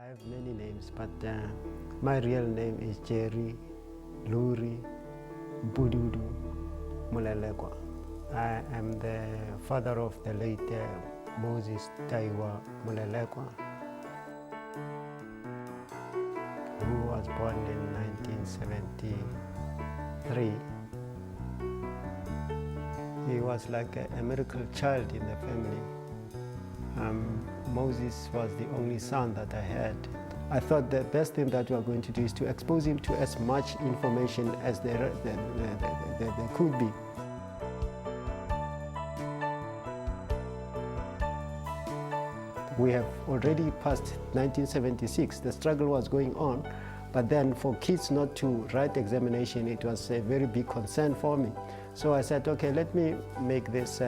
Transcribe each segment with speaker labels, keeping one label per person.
Speaker 1: have many names, but my real name is Jerry Luri Bududu Molelekwa. I am the father of the late Moses Taiwa Molelekwa, who was born in 1973. He was like a miracle child in the family. Moses was the only son that I had. I thought the best thing that we were going to do is to expose him to as much information as there could be. We have already passed 1976. The struggle was going on, but then for kids not to write examination, it was a very big concern for me. So I said, okay, let me make this,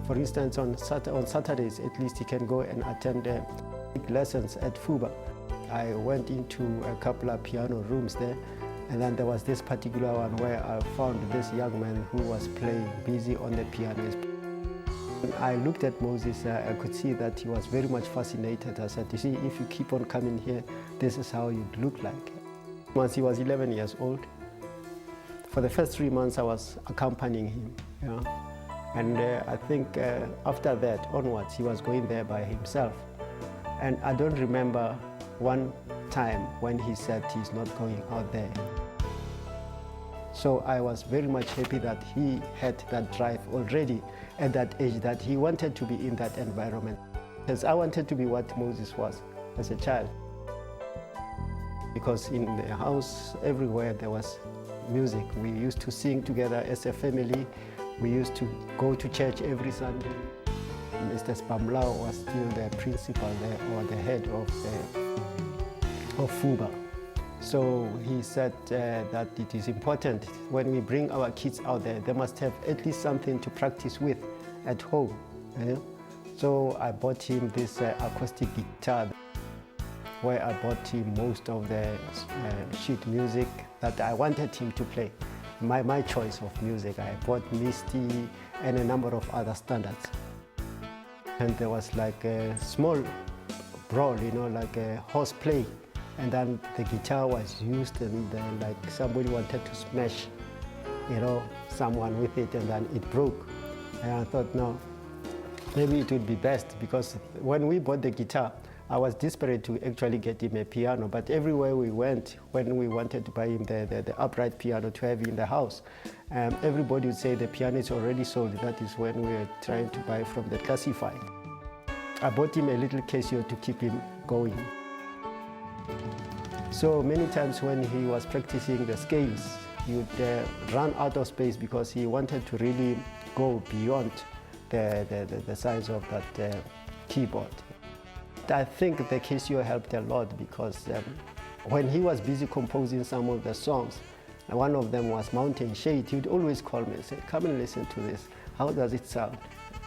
Speaker 1: for instance, on Saturdays, at least he can go and attend lessons at Fuba. I went into a couple of piano rooms there, and then there was this particular one where I found this young man who was playing busy on the piano. When I looked at Moses, I could see that he was very much fascinated. I said, you see, if you keep on coming here, this is how you'd look like. Once he was 11 years old, for the first 3 months I was accompanying him, you know? And I think after that onwards, he was going there by himself. And I don't remember one time when he said he's not going out there. So I was very much happy that he had that drive already at that age, that he wanted to be in that environment. Because I wanted to be what Moses was as a child. Because in the house, everywhere there was music. We used to sing together as a family. We used to go to church every Sunday. Mr. Spamlao was still the principal there, or the head of Fuba. So he said that it is important when we bring our kids out there, they must have at least something to practice with at home. You know? So I bought him this acoustic guitar, where I bought him most of the sheet music that I wanted him to play. My choice of music. I bought Misty and a number of other standards. And there was like a small brawl, you know, like a horseplay. And then the guitar was used, and then like somebody wanted to smash, you know, someone with it, and then it broke. And I thought, no, maybe it would be best, because when we bought the guitar, I was desperate to actually get him a piano, but everywhere we went, when we wanted to buy him the upright piano to have in the house, everybody would say the piano is already sold. That is when we were trying to buy from the classified. I bought him a little Casio to keep him going. So many times when he was practicing the scales, he would run out of space because he wanted to really go beyond the size of that keyboard. I think the Casio helped a lot, because when he was busy composing some of the songs, one of them was Mountain Shade, he would always call me and say, come and listen to this. How does it sound?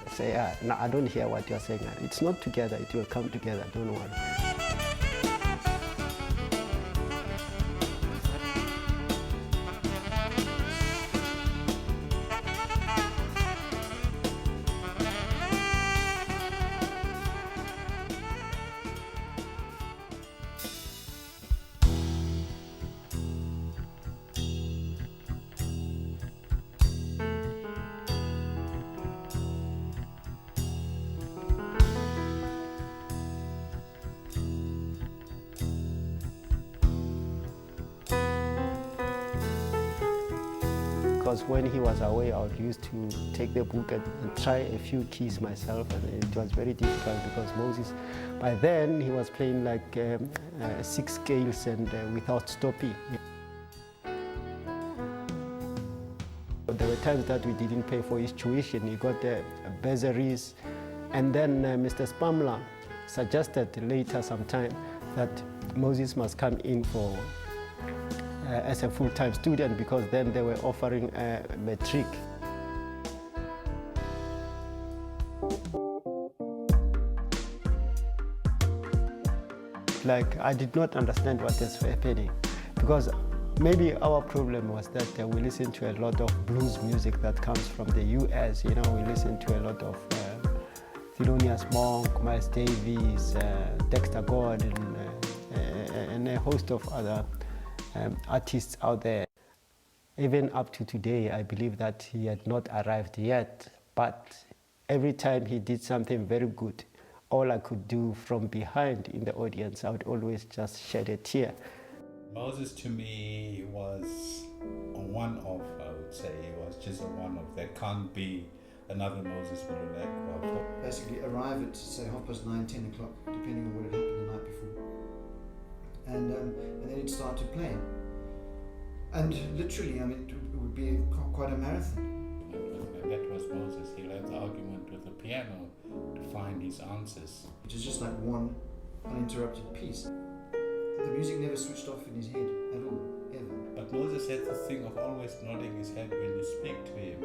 Speaker 1: I say, no, I don't hear what you're saying. It's not together, it will come together, don't worry. Because when he was away, I used to take the book and try a few keys myself, and it was very difficult because Moses, by then, he was playing like 6 scales and without stopping. There were times that we didn't pay for his tuition. He got bursaries, and then Mr. Spamla suggested later sometime that Moses must come in for as a full-time student, because then they were offering a matric. Like, I did not understand what was happening, because maybe our problem was that we listened to a lot of blues music that comes from the US. You know, we listened to a lot of Thelonious Monk, Miles Davis, Dexter Gordon, host of other artists out there. Even up to today, I believe that he had not arrived yet, but every time he did something very good, all I could do from behind in the audience, I would always just shed a tear.
Speaker 2: Moses to me was a one-off, I would say. He was just a one-off. There can't be another Moses Molelekwa.
Speaker 3: Basically arrive at, say, 9:30, 10 o'clock, depending on what had happened the night before. And then he'd start to play. And literally, I mean, it would be quite a marathon.
Speaker 2: And that was Moses. He led the argument with the piano to find his answers.
Speaker 3: It was just like one uninterrupted piece. The music never switched off in his head at all, ever.
Speaker 2: But Moses had the thing of always nodding his head when you speak to him.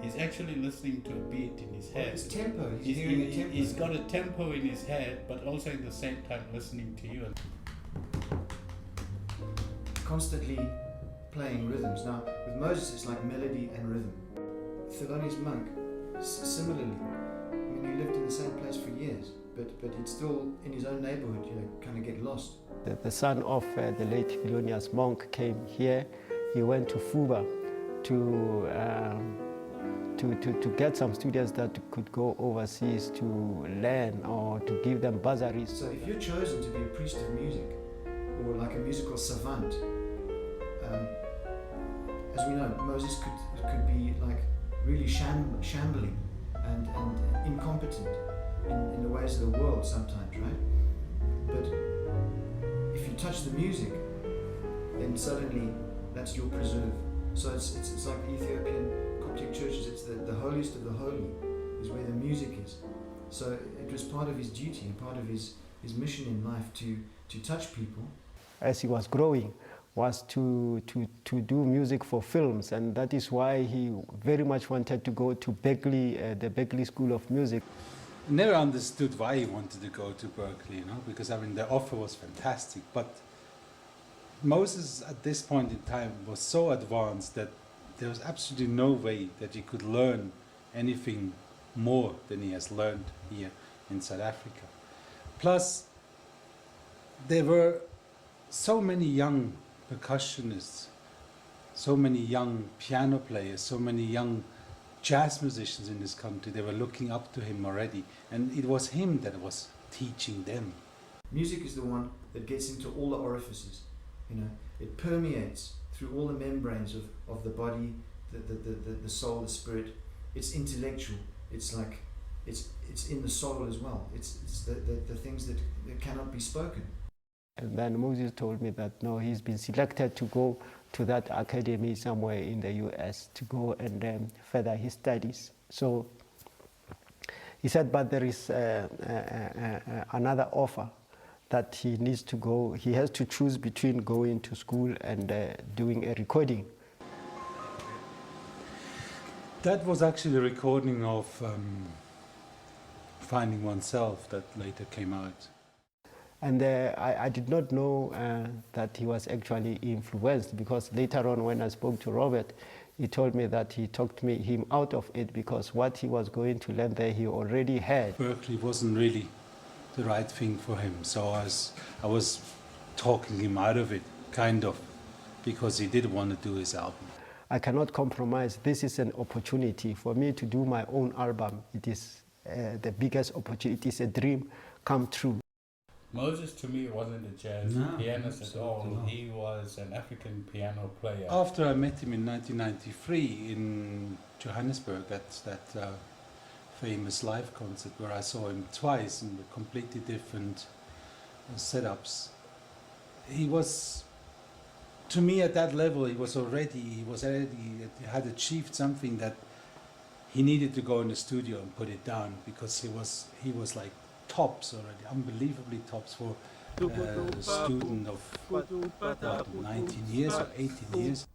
Speaker 2: He's actually listening to a beat in his head.
Speaker 3: His tempo, he's hearing a tempo.
Speaker 2: He's got a tempo in his head, but also at the same time listening to you.
Speaker 3: Constantly playing rhythms. Now, with Moses, it's like melody and rhythm. Thelonious Monk, similarly. I mean, he lived in the same place for years, but he'd still, in his own neighborhood, kind of get lost.
Speaker 1: The son of the late Thelonious Monk came here. He went to Fuba to get some students that could go overseas to learn or to give them bursaries.
Speaker 3: So if you're chosen to be a priest of music, or like a musical savant, as we know, Moses could be like really shambling and incompetent in the ways of the world sometimes, right? But if you touch the music, then suddenly that's your preserve. So it's like the Ethiopian Coptic churches, it's the holiest of the holy is where the music is. So it was part of his duty and part of his mission in life to touch people.
Speaker 1: As he was growing, was to do music for films, and that is why he very much wanted to go to Berkeley, the Berkeley School of Music.
Speaker 4: Never understood why he wanted to go to Berkeley, because I mean the offer was fantastic, but Moses at this point in time was so advanced that there was absolutely no way that he could learn anything more than he has learned here in South Africa. Plus, there were so many young percussionists, so many young piano players, so many young jazz musicians in this country. They were looking up to him already, and it was him that was teaching them.
Speaker 3: Music is the one that gets into all the orifices. It permeates through all the membranes of the body, the soul, the spirit. It's intellectual. It's like it's in the soul as well. It's the things that cannot be spoken.
Speaker 1: And then Moses told me that no, he's been selected to go to that academy somewhere in the US to go and further his studies. So he said, but there is another offer that he needs to go. He has to choose between going to school and doing a recording.
Speaker 4: That was actually the recording of Finding Oneself that later came out.
Speaker 1: And I did not know that he was actually influenced, because later on when I spoke to Robert, he told me that he talked him out of it because what he was going to learn there he already had.
Speaker 4: Berkeley wasn't really the right thing for him, so I was talking him out of it, kind of, because he did want to do his album.
Speaker 1: I cannot compromise. This is an opportunity for me to do my own album. It is the biggest opportunity. It's a dream come true.
Speaker 2: Moses to me wasn't a jazz pianist at all. No. He was an African piano player.
Speaker 4: After I met him in 1993 in Johannesburg at that famous live concert where I saw him twice in completely different setups, he was, to me at that level, he had achieved something that he needed to go in the studio and put it down, because he was like tops already, unbelievably tops for a student of 19 years or 18 years.